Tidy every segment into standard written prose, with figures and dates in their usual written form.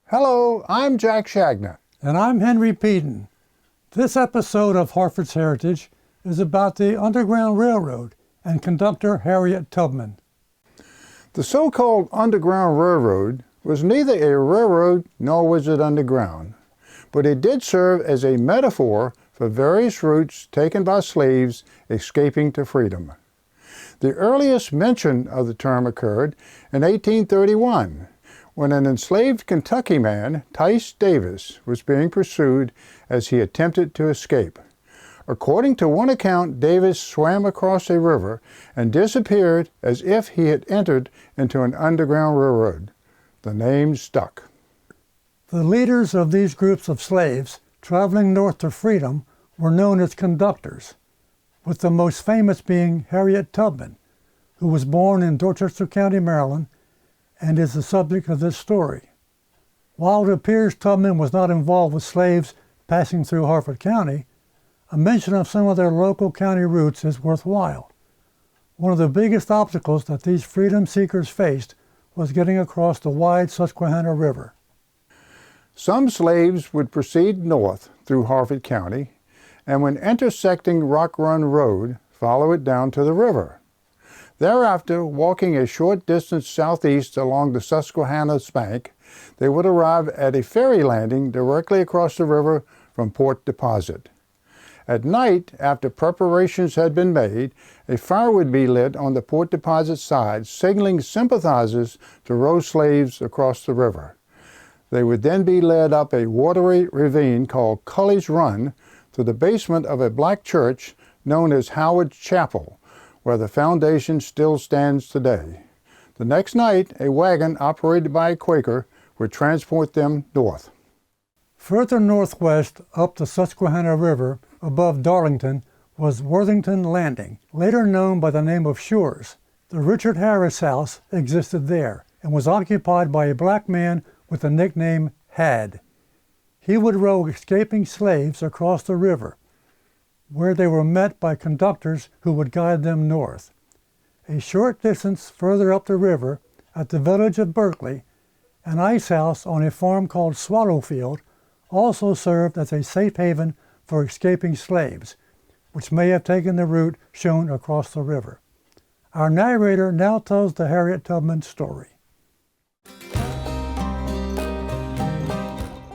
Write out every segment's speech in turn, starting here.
Hello, I'm Jack Shagner. And I'm Henry Peden. This episode of Harford's Heritage is about the Underground Railroad and conductor Harriet Tubman. The so-called Underground Railroad was neither a railroad nor was it underground, but it did serve as a metaphor for various routes taken by slaves escaping to freedom. The earliest mention of the term occurred in 1831, when an enslaved Kentucky man, Tice Davis, was being pursued as he attempted to escape. According to one account, Davis swam across a river and disappeared as if he had entered into an underground railroad. The name stuck. The leaders of these groups of slaves traveling north to freedom were known as conductors, with the most famous being Harriet Tubman, who was born in Dorchester County, Maryland, and is the subject of this story. While it appears Tubman was not involved with slaves passing through Harford County, a mention of some of their local county routes is worthwhile. One of the biggest obstacles that these freedom seekers faced was getting across the wide Susquehanna River. Some slaves would proceed north through Harford County, and when intersecting Rock Run Road, follow it down to the river. Thereafter, walking a short distance southeast along the Susquehanna's bank, they would arrive at a ferry landing directly across the river from Port Deposit. At night, after preparations had been made, a fire would be lit on the Port Deposit side, signaling sympathizers to row slaves across the river. They would then be led up a watery ravine called Cully's Run to the basement of a black church known as Howard Chapel, where the foundation still stands today. The next night, a wagon operated by a Quaker would transport them north. Further northwest up the Susquehanna River, above Darlington, was Worthington Landing, later known by the name of Shores. The Richard Harris House existed there and was occupied by a black man with the nickname Had. He would row escaping slaves across the river, where they were met by conductors who would guide them north. A short distance further up the river, at the village of Berkeley, an ice house on a farm called Swallowfield also served as a safe haven for escaping slaves, which may have taken the route shown across the river. Our narrator now tells the Harriet Tubman story.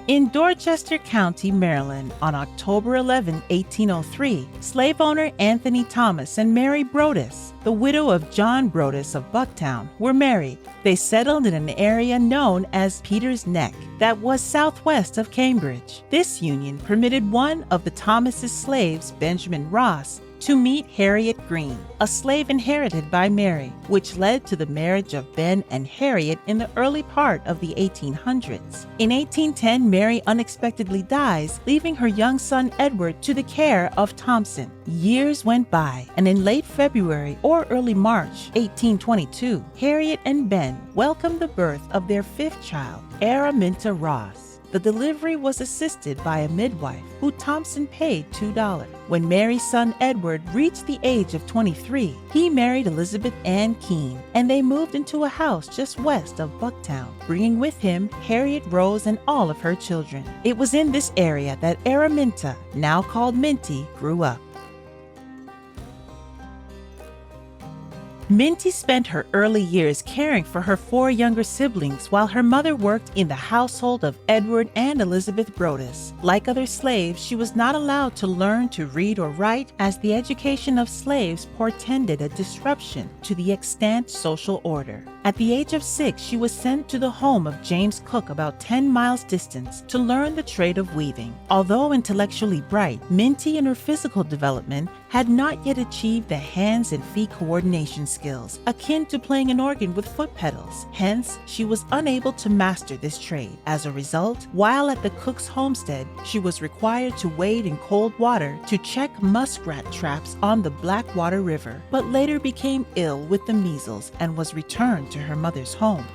In Dorchester County, Maryland, on October 11, 1803, slave owner Anthony Thomas and Mary Brodess, the widow of John Brodess of Bucktown, were married. They settled in an area known as Peter's Neck that was southwest of Cambridge. This union permitted one of the Thomas's slaves, Benjamin Ross, to meet Harriet Green, a slave inherited by Mary, which led to the marriage of Ben and Harriet in the early part of the 1800s. In 1810, Mary unexpectedly dies, leaving her young son Edward to the care of Thompson. Years went by, and in late February or early March 1822, Harriet and Ben welcomed the birth of their fifth child, Araminta Ross. The delivery was assisted by a midwife, who Thompson paid $2. When Mary's son Edward reached the age of 23, he married Elizabeth Ann Keene, and they moved into a house just west of Bucktown, bringing with him Harriet Rose and all of her children. It was in this area that Araminta, now called Minty, grew up. Minty spent her early years caring for her four younger siblings while her mother worked in the household of Edward and Elizabeth Brodess. Like other slaves, she was not allowed to learn to read or write, as the education of slaves portended a disruption to the extant social order. At the age of 6, she was sent to the home of James Cook, about 10 miles distant, to learn the trade of weaving. Although intellectually bright, Minty in her physical development had not yet achieved the hands and feet coordination skills akin to playing an organ with foot pedals. Hence, she was unable to master this trade. As a result, while at the Cook's homestead, she was required to wade in cold water to check muskrat traps on the Blackwater River, but later became ill with the measles and was returned to her mother's home.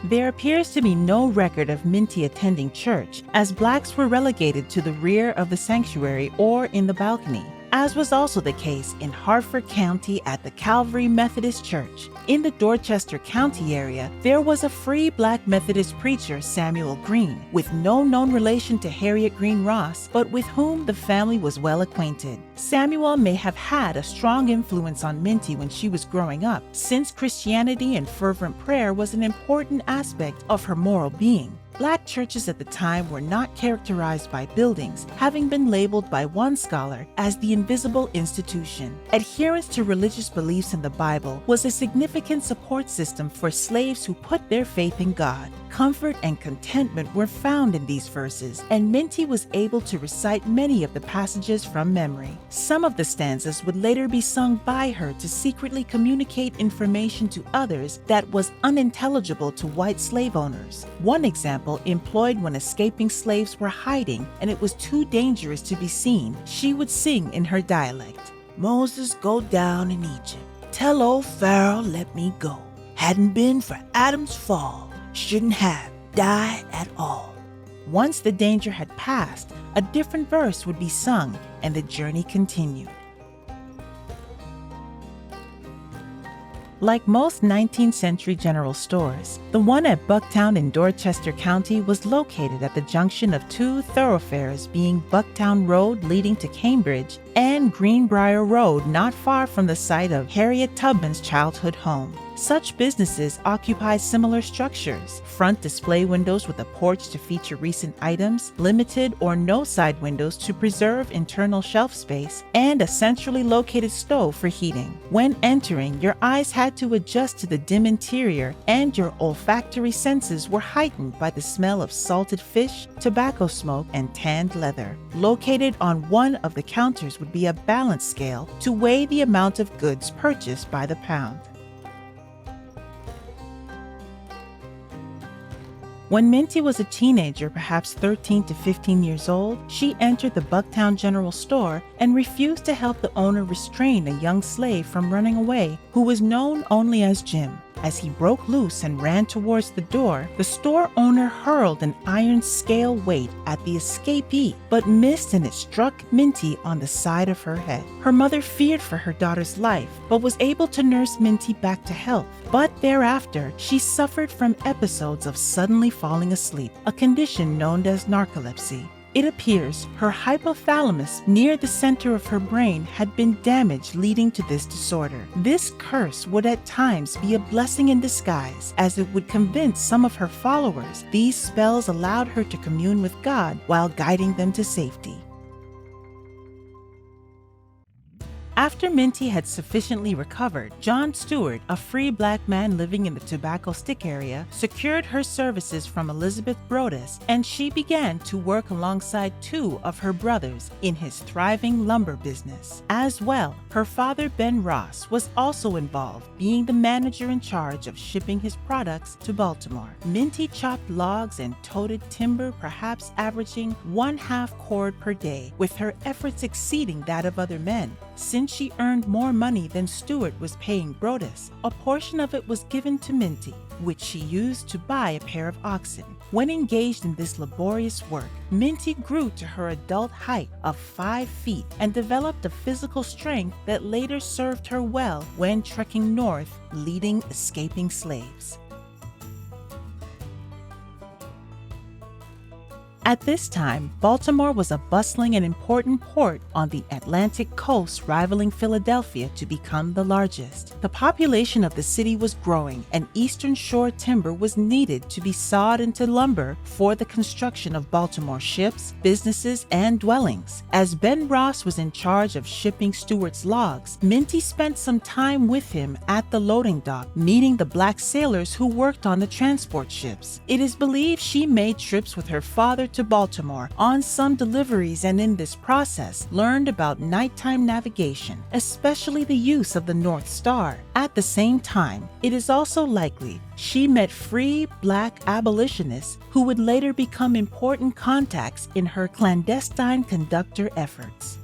There appears to be no record of Minty attending church, as blacks were relegated to the rear of the sanctuary or in the balcony. as was also the case in Harford County at the Calvary Methodist Church. In the Dorchester County area, there was a free black Methodist preacher, Samuel Green, with no known relation to Harriet Green Ross, but with whom the family was well acquainted. Samuel may have had a strong influence on Minty when she was growing up, since Christianity and fervent prayer was an important aspect of her moral being. Black churches at the time were not characterized by buildings, having been labeled by one scholar as the invisible institution. Adherence to religious beliefs in the Bible was a significant support system for slaves who put their faith in God. Comfort and contentment were found in these verses, and Minty was able to recite many of the passages from memory. Some of the stanzas would later be sung by her to secretly communicate information to others that was unintelligible to white slave owners. One example employed when escaping slaves were hiding and it was too dangerous to be seen, she would sing in her dialect. Moses go down in Egypt, tell old Pharaoh let me go. Hadn't been for Adam's fall, shouldn't have died at all. Once the danger had passed, a different verse would be sung and the journey continued. Like most 19th century general stores, the one at Bucktown in Dorchester County was located at the junction of two thoroughfares, being Bucktown Road leading to Cambridge and Greenbrier Road, not far from the site of Harriet Tubman's childhood home. Such businesses occupy similar structures: front display windows with a porch to feature recent items, limited or no side windows to preserve internal shelf space, and a centrally located stove for heating. When entering, your eyes had to adjust to the dim interior, and your olfactory senses were heightened by the smell of salted fish, tobacco smoke, and tanned leather. Located on one of the counters would be a balance scale to weigh the amount of goods purchased by the pound. When Minty was a teenager, perhaps 13 to 15 years old, she entered the Bucktown General Store and refused to help the owner restrain a young slave from running away, who was known only as Jim. As he broke loose and ran towards the door, the store owner hurled an iron scale weight at the escapee, but missed and it struck Minty on the side of her head. Her mother feared for her daughter's life, but was able to nurse Minty back to health. But thereafter, she suffered from episodes of suddenly falling asleep, a condition known as narcolepsy. It appears her hypothalamus near the center of her brain had been damaged, leading to this disorder. This curse would at times be a blessing in disguise, as it would convince some of her followers these spells allowed her to commune with God while guiding them to safety. After Minty had sufficiently recovered, John Stewart, a free black man living in the Tobacco Stick area, secured her services from Elizabeth Brodess, and she began to work alongside two of her brothers in his thriving lumber business. As well, her father, Ben Ross, was also involved, being the manager in charge of shipping his products to Baltimore. Minty chopped logs and toted timber, perhaps averaging 1/2 cord per day, with her efforts exceeding that of other men. Since she earned more money than Stewart was paying Brodess, a portion of it was given to Minty, which she used to buy a pair of oxen. When engaged in this laborious work, Minty grew to her adult height of 5 feet and developed a physical strength that later served her well when trekking north, leading escaping slaves. At this time, Baltimore was a bustling and important port on the Atlantic coast, rivaling Philadelphia to become the largest. The population of the city was growing, and Eastern Shore timber was needed to be sawed into lumber for the construction of Baltimore ships, businesses, and dwellings. As Ben Ross was in charge of shipping Stewart's logs, Minty spent some time with him at the loading dock, meeting the black sailors who worked on the transport ships. It is believed she made trips with her father to Baltimore on some deliveries, and in this process learned about nighttime navigation, especially the use of the North Star. At the same time, it is also likely she met free black abolitionists who would later become important contacts in her clandestine conductor efforts.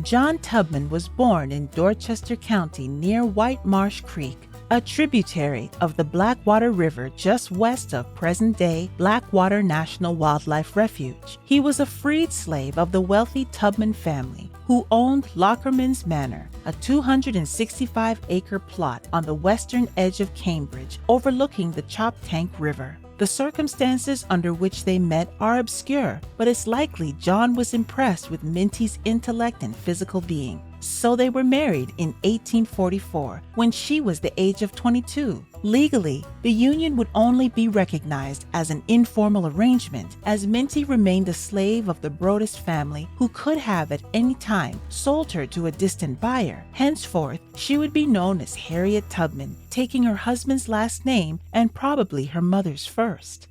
John Tubman was born in Dorchester County near White Marsh Creek. a tributary of the Blackwater River just west of present-day Blackwater National Wildlife Refuge. He was a freed slave of the wealthy Tubman family who owned Lockerman's Manor, a 265-acre plot on the western edge of Cambridge overlooking the Choptank River. The circumstances under which they met are obscure, but it's likely John was impressed with Minty's intellect and physical being. So they were married in 1844, when she was the age of 22. Legally, the union would only be recognized as an informal arrangement, as Minty remained a slave of the Broaddus family who could have at any time sold her to a distant buyer. Henceforth, she would be known as Harriet Tubman, taking her husband's last name and probably her mother's first.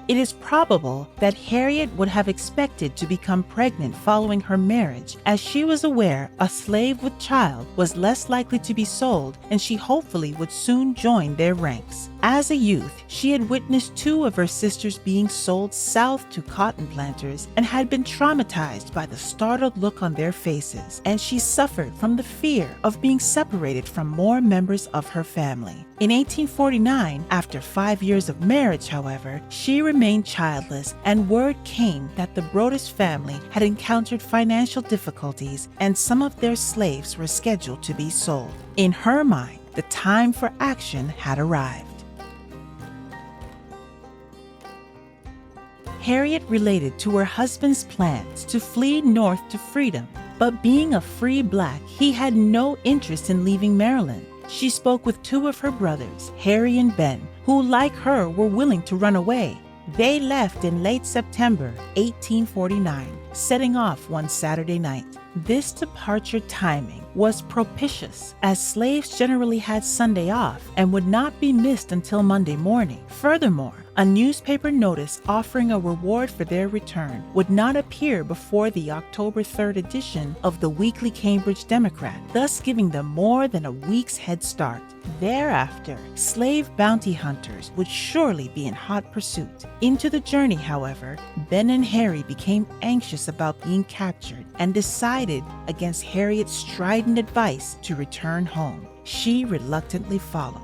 It is probable that Harriet would have expected to become pregnant following her marriage, as she was aware a slave with child was less likely to be sold, and she hopefully would soon join their ranks. As a youth, she had witnessed 2 of her sisters being sold south to cotton planters and had been traumatized by the startled look on their faces, and she suffered from the fear of being separated from more members of her family. In 1849, after 5 years of marriage, however, she remained childless, and word came that the Broaddus family had encountered financial difficulties and some of their slaves were scheduled to be sold. In her mind, the time for action had arrived. Harriet related to her husband's plans to flee north to freedom, but being a free black, he had no interest in leaving Maryland. She spoke with 2 of her brothers, Harry and Ben, who, like her, were willing to run away. They left in late September 1849, setting off one Saturday night. This departure timing was propitious, as slaves generally had Sunday off and would not be missed until Monday morning. Furthermore, a newspaper notice offering a reward for their return would not appear before the October 3rd edition of the Weekly Cambridge Democrat, thus giving them more than a week's head start. Thereafter, slave bounty hunters would surely be in hot pursuit. Into the journey, however, Ben and Harry became anxious about being captured and decided against Harriet's strident advice to return home. She reluctantly followed.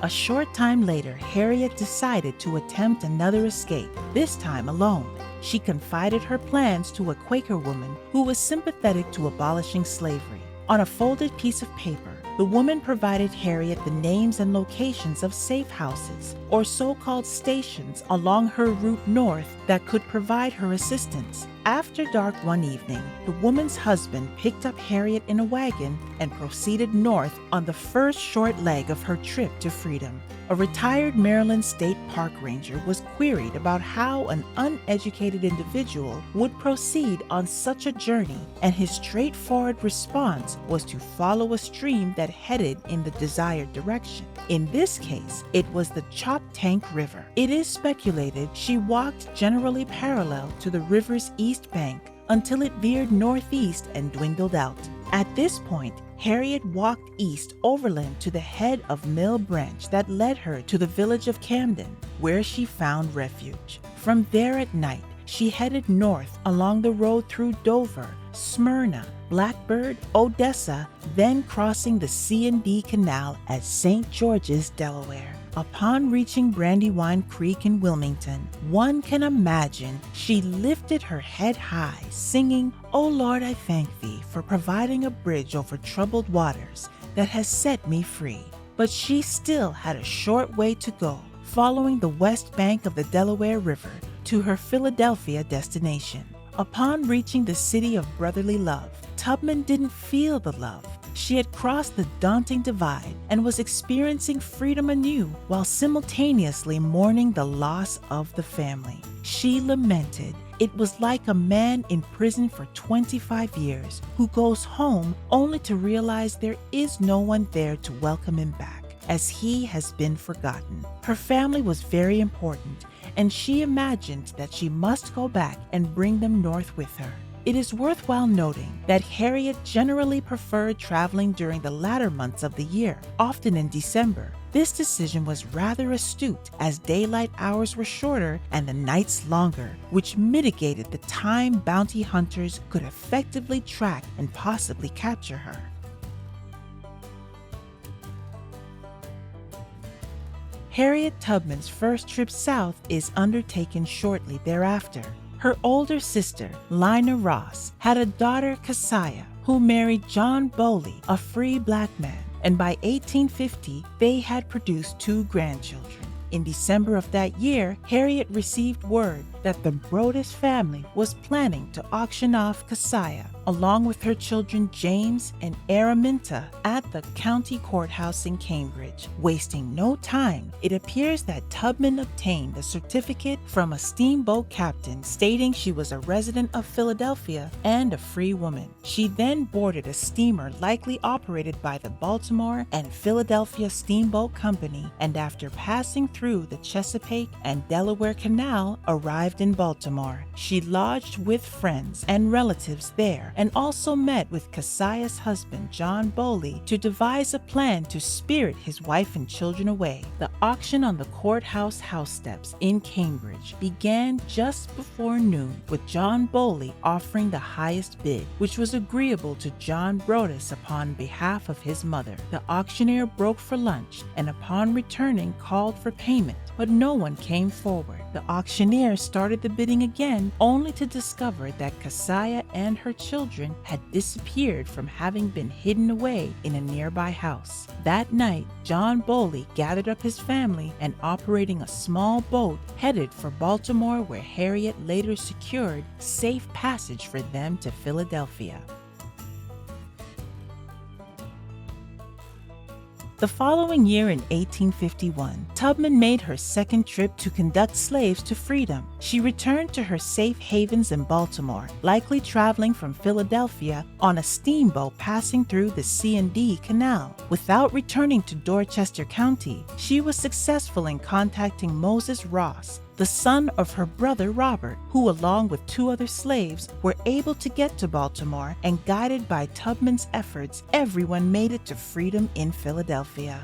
A short time later, Harriet decided to attempt another escape, this time alone. She confided her plans to a Quaker woman who was sympathetic to abolishing slavery. On a folded piece of paper, the woman provided Harriet the names and locations of safe houses, or so-called stations, along her route north that could provide her assistance. After dark one evening, the woman's husband picked up Harriet in a wagon and proceeded north on the first short leg of her trip to freedom. A retired Maryland State Park Ranger was queried about how an uneducated individual would proceed on such a journey, and his straightforward response was to follow a stream that headed in the desired direction. In this case, it was the Choptank River. It is speculated she walked generally parallel to the river's east bank until it veered northeast and dwindled out. At this point, Harriet walked east overland to the head of Mill Branch that led her to the village of Camden, where she found refuge. From there at night, she headed north along the road through Dover, Smyrna, Blackbird, Odessa, then crossing the C&D Canal at St. George's, Delaware. Upon reaching Brandywine Creek in Wilmington, one can imagine she lifted her head high, singing, "O Lord, I thank thee for providing a bridge over troubled waters that has set me free." But she still had a short way to go, following the west bank of the Delaware River to her Philadelphia destination. Upon reaching the city of brotherly love, Tubman didn't feel the love. She had crossed the daunting divide and was experiencing freedom anew while simultaneously mourning the loss of the family. She lamented, "It was like a man in prison for 25 years who goes home only to realize there is no one there to welcome him back, as he has been forgotten." Her family was very important, and she imagined that she must go back and bring them north with her. It is worthwhile noting that Harriet generally preferred traveling during the latter months of the year, often in December. This decision was rather astute as daylight hours were shorter and the nights longer, which mitigated the time bounty hunters could effectively track and possibly capture her. Harriet Tubman's first trip south is undertaken shortly thereafter. Her older sister, Lina Ross, had a daughter, Keziah, who married John Bowley, a free black man, and by 1850, they had produced 2 grandchildren. In December of that year, Harriet received word that the Brodess family was planning to auction off Keziah, along with her children James and Araminta, at the county courthouse in Cambridge. Wasting no time, it appears that Tubman obtained a certificate from a steamboat captain stating she was a resident of Philadelphia and a free woman. She then boarded a steamer likely operated by the Baltimore and Philadelphia Steamboat Company, and after passing through the Chesapeake and Delaware Canal, arrived in Baltimore. She lodged with friends and relatives there and also met with Keziah's husband, John Bowley, to devise a plan to spirit his wife and children away. The auction on the courthouse house steps in Cambridge began just before noon, with John Bowley offering the highest bid, which was agreeable to John Brodess upon behalf of his mother. The auctioneer broke for lunch and upon returning called for payment, but no one came forward. The auctioneer started the bidding again, only to discover that Keziah and her children had disappeared from having been hidden away in a nearby house. That night, John Bowley gathered up his family and, operating a small boat, headed for Baltimore, where Harriet later secured safe passage for them to Philadelphia. The following year, in 1851, Tubman made her second trip to conduct slaves to freedom. She returned to her safe havens in Baltimore, likely traveling from Philadelphia on a steamboat passing through the C&D Canal. Without returning to Dorchester County, she was successful in contacting Moses Ross, the son of her brother Robert, who, along with 2 other slaves, were able to get to Baltimore, and guided by Tubman's efforts, everyone made it to freedom in Philadelphia.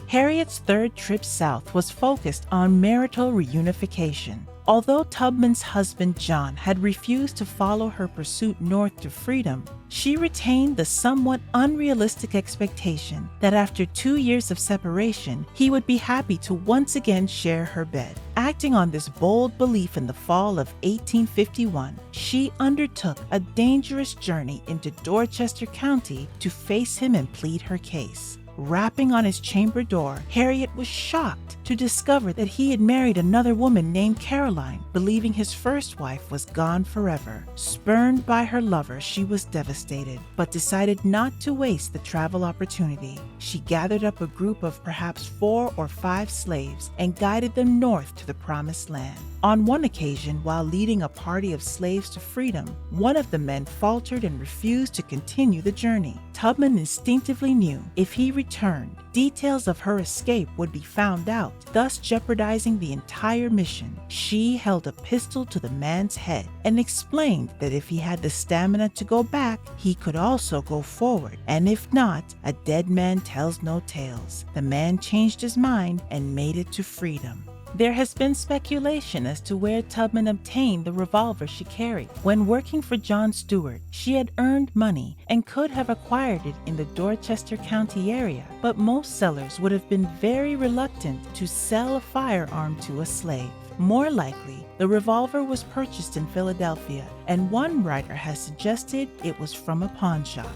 Harriet's third trip south was focused on marital reunification. Although Tubman's husband John had refused to follow her pursuit north to freedom, she retained the somewhat unrealistic expectation that after 2 years of separation, he would be happy to once again share her bed. Acting on this bold belief in the fall of 1851, she undertook a dangerous journey into Dorchester County to face him and plead her case. Rapping on his chamber door, Harriet was shocked to discover that he had married another woman named Caroline, believing his first wife was gone forever. Spurned by her lover, she was devastated, but decided not to waste the travel opportunity. She gathered up a group of perhaps 4 or 5 slaves and guided them north to the Promised Land. On one occasion, while leading a party of slaves to freedom, one of the men faltered and refused to continue the journey. Tubman instinctively knew if he returned, details of her escape would be found out, thus jeopardizing the entire mission. She held a pistol to the man's head and explained that if he had the stamina to go back, he could also go forward, and if not, a dead man tells no tales. The man changed his mind and made it to freedom. There has been speculation as to where Tubman obtained the revolver she carried. When working for John Stewart, she had earned money and could have acquired it in the Dorchester County area, but most sellers would have been very reluctant to sell a firearm to a slave. More likely, the revolver was purchased in Philadelphia, and one writer has suggested it was from a pawn shop.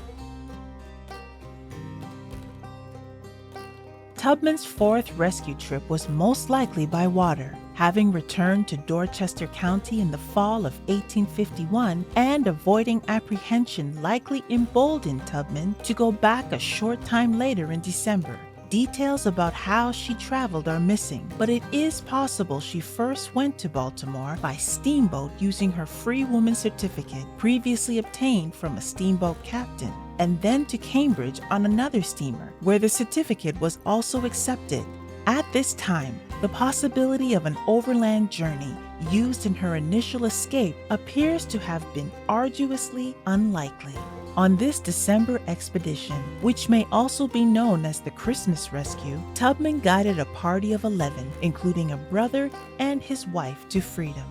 Tubman's fourth rescue trip was most likely by water. Having returned to Dorchester County in the fall of 1851 and avoiding apprehension likely emboldened Tubman to go back a short time later in December. Details about how she traveled are missing, but it is possible she first went to Baltimore by steamboat using her free woman certificate previously obtained from a steamboat captain, and then to Cambridge on another steamer, where the certificate was also accepted. At this time, the possibility of an overland journey used in her initial escape appears to have been arduously unlikely. On this December expedition, which may also be known as the Christmas Rescue, Tubman guided a party of 11, including a brother and his wife, to freedom.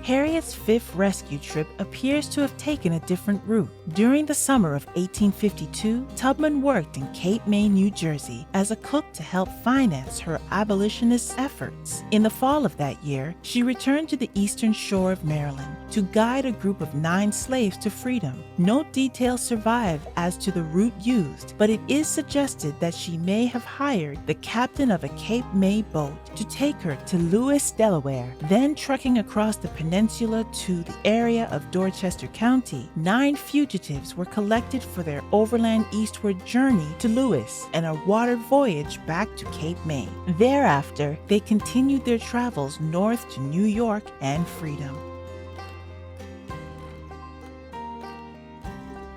Harriet's fifth rescue trip appears to have taken a different route. During the summer of 1852, Tubman worked in Cape May, New Jersey, as a cook to help finance her abolitionist efforts. In the fall of that year, she returned to the eastern shore of Maryland to guide a group of 9 slaves to freedom. No details survive as to the route used, but it is suggested that she may have hired the captain of a Cape May boat to take her to Lewis, Delaware, then trucking across the peninsula to the area of Dorchester County. 9 fugitives were collected for their overland eastward journey to Lewis and a water voyage back to Cape May. Thereafter, they continued their travels north to New York and freedom.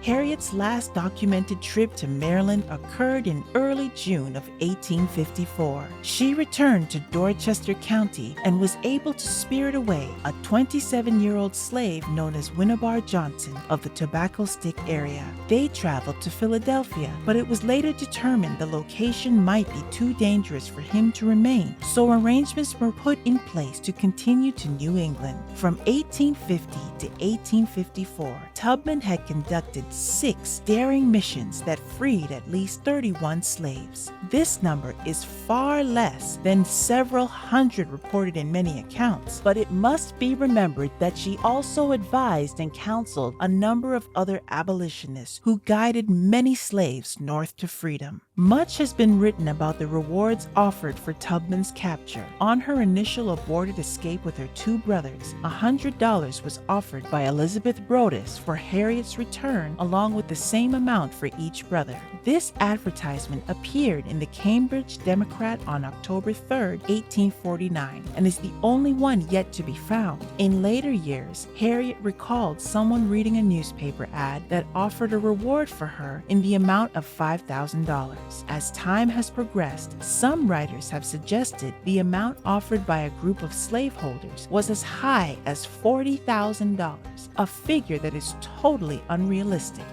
Harriet's last documented trip to Maryland occurred in early June of 1854. She returned to Dorchester County and was able to spirit away a 27-year-old slave known as Winnebar Johnson of the Tobacco Stick area. They traveled to Philadelphia, but it was later determined the location might be too dangerous for him to remain, so arrangements were put in place to continue to New England. From 1850 to 1854, Tubman had conducted 6 daring missions that freed at least 31 slaves. This number is far less than several hundred reported in many accounts, but it must be remembered that she also advised and counseled a number of other abolitionists who guided many slaves north to freedom. Much has been written about the rewards offered for Tubman's capture. On her initial aborted escape with her 2 brothers, $100 was offered by Elizabeth Brodess for Harriet's return, along with the same amount for each brother. This advertisement appeared in the Cambridge Democrat on October 3, 1849, and is the only one yet to be found. In later years, Harriet recalled someone reading a newspaper ad that offered a reward for her in the amount of $5,000. As time has progressed, some writers have suggested the amount offered by a group of slaveholders was as high as $40,000, a figure that is totally unrealistic.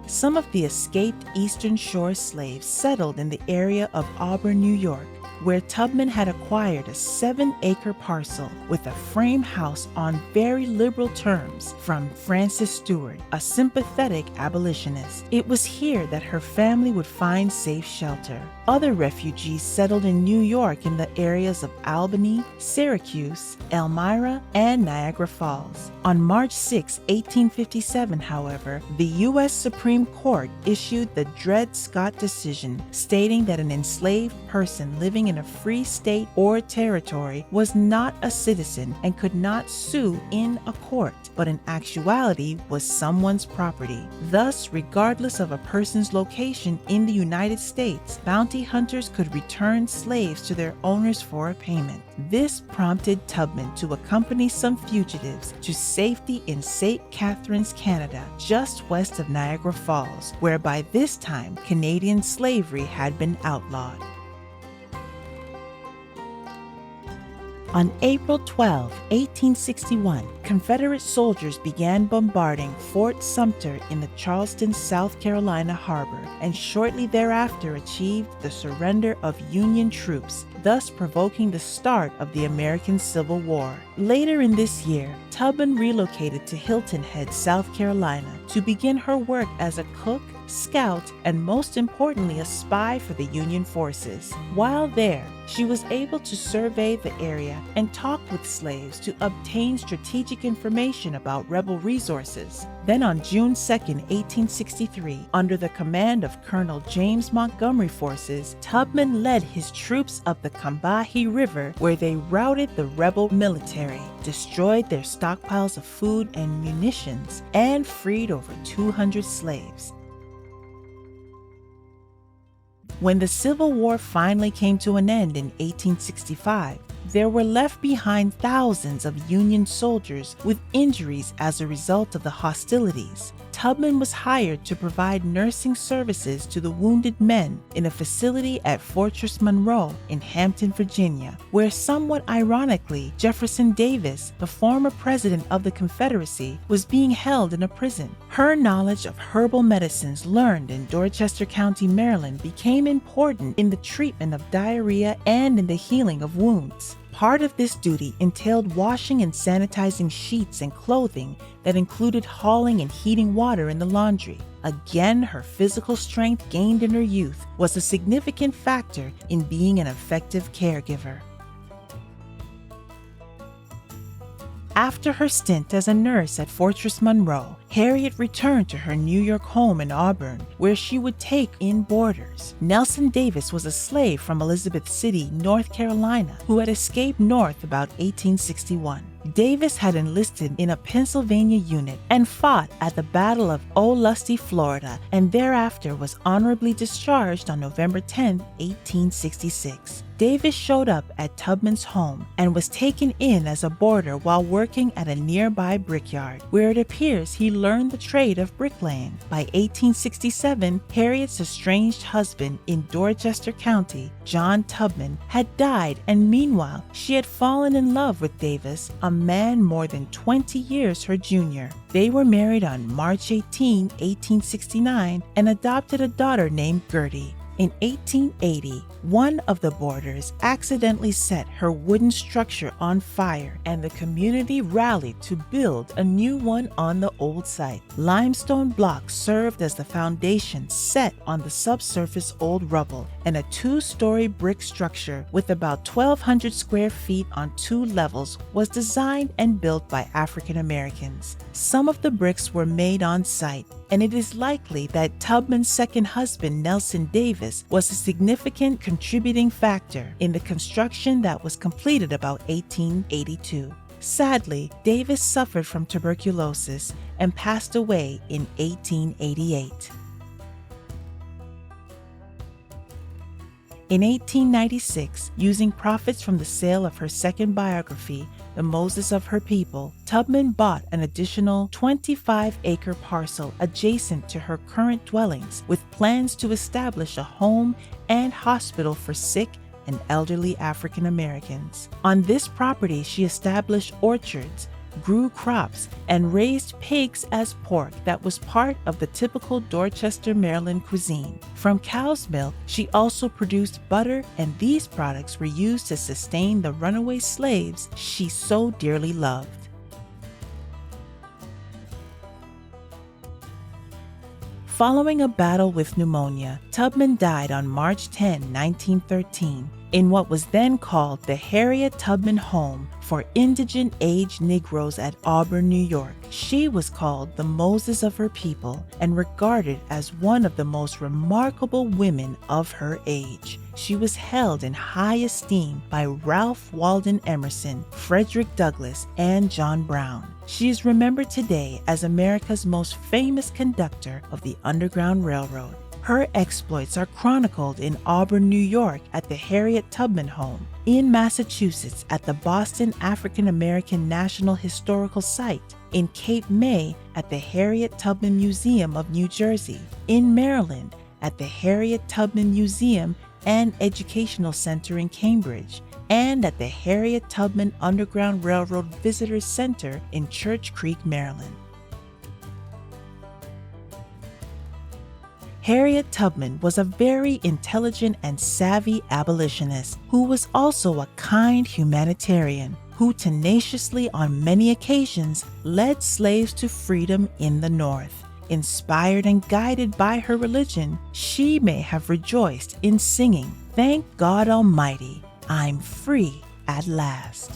Some of the escaped Eastern Shore slaves settled in the area of Auburn, New York, where Tubman had acquired a 7-acre parcel with a frame house on very liberal terms from Francis Stewart, a sympathetic abolitionist. It was here that her family would find safe shelter. Other refugees settled in New York in the areas of Albany, Syracuse, Elmira, and Niagara Falls. On March 6, 1857, however, the U.S. Supreme Court issued the Dred Scott decision stating that an enslaved person living in a free state or territory was not a citizen and could not sue in a court, but in actuality was someone's property. Thus, regardless of a person's location in the United States, bounty hunters could return slaves to their owners for a payment. This prompted Tubman to accompany some fugitives to safety in St. Catharines, Canada, just west of Niagara Falls, where by this time Canadian slavery had been outlawed. On April 12, 1861, Confederate soldiers began bombarding Fort Sumter in the Charleston, South Carolina harbor, and shortly thereafter achieved the surrender of Union troops, thus provoking the start of the American Civil War. Later in this year, Tubman relocated to Hilton Head, South Carolina, to begin her work as a cook, scout, and most importantly, a spy for the Union forces. While there, she was able to survey the area and talk with slaves to obtain strategic information about rebel resources. Then on June 2, 1863, under the command of Colonel James Montgomery forces, Tubman led his troops up the Combahee River, where they routed the rebel military, destroyed their stockpiles of food and munitions, and freed over 200 slaves. When the Civil War finally came to an end in 1865, there were left behind thousands of Union soldiers with injuries as a result of the hostilities. Tubman was hired to provide nursing services to the wounded men in a facility at Fortress Monroe in Hampton, Virginia, where somewhat ironically, Jefferson Davis, the former president of the Confederacy, was being held in a prison. Her knowledge of herbal medicines learned in Dorchester County, Maryland, became important in the treatment of diarrhea and in the healing of wounds. Part of this duty entailed washing and sanitizing sheets and clothing that included hauling and heating water in the laundry. Again, her physical strength gained in her youth was a significant factor in being an effective caregiver. After her stint as a nurse at Fortress Monroe, Harriet returned to her New York home in Auburn, where she would take in boarders. Nelson Davis was a slave from Elizabeth City, North Carolina, who had escaped north about 1861. Davis had enlisted in a Pennsylvania unit and fought at the Battle of Olustee, Florida, and thereafter was honorably discharged on November 10, 1866. Davis showed up at Tubman's home and was taken in as a boarder while working at a nearby brickyard, where it appears he learned the trade of bricklaying. By 1867, Harriet's estranged husband in Dorchester County, John Tubman, had died, and meanwhile, she had fallen in love with Davis, a man more than 20 years her junior. They were married on March 18, 1869, and adopted a daughter named Gertie. In 1880, one of the boarders accidentally set her wooden structure on fire, and the community rallied to build a new one on the old site. Limestone blocks served as the foundation set on the subsurface old rubble, and a 2-story brick structure with about 1,200 square feet on 2 levels was designed and built by African Americans. Some of the bricks were made on site, and it is likely that Tubman's second husband, Nelson Davis, was a significant contributing factor in the construction that was completed about 1882. Sadly, Davis suffered from tuberculosis and passed away in 1888. In 1896, using profits from the sale of her second biography, The Moses of Her People, Tubman bought an additional 25-acre parcel adjacent to her current dwellings, with plans to establish a home and hospital for sick and elderly African Americans. On this property, she established orchards, grew crops, and raised pigs as pork that was part of the typical Dorchester, Maryland cuisine. From cow's milk, she also produced butter, and these products were used to sustain the runaway slaves she so dearly loved. Following a battle with pneumonia, Tubman died on March 10, 1913, in what was then called the Harriet Tubman Home for Indigent Aged Negroes at Auburn, New York. She was called the Moses of her people and regarded as one of the most remarkable women of her age. She was held in high esteem by Ralph Waldo Emerson, Frederick Douglass, and John Brown. She is remembered today as America's most famous conductor of the Underground Railroad. Her exploits are chronicled in Auburn, New York at the Harriet Tubman Home, in Massachusetts at the Boston African American National Historical Site, in Cape May at the Harriet Tubman Museum of New Jersey, in Maryland at the Harriet Tubman Museum and Educational Center in Cambridge, and at the Harriet Tubman Underground Railroad Visitors Center in Church Creek, Maryland. Harriet Tubman was a very intelligent and savvy abolitionist who was also a kind humanitarian who tenaciously on many occasions led slaves to freedom in the North. Inspired and guided by her religion, she may have rejoiced in singing, "Thank God Almighty, I'm free at last."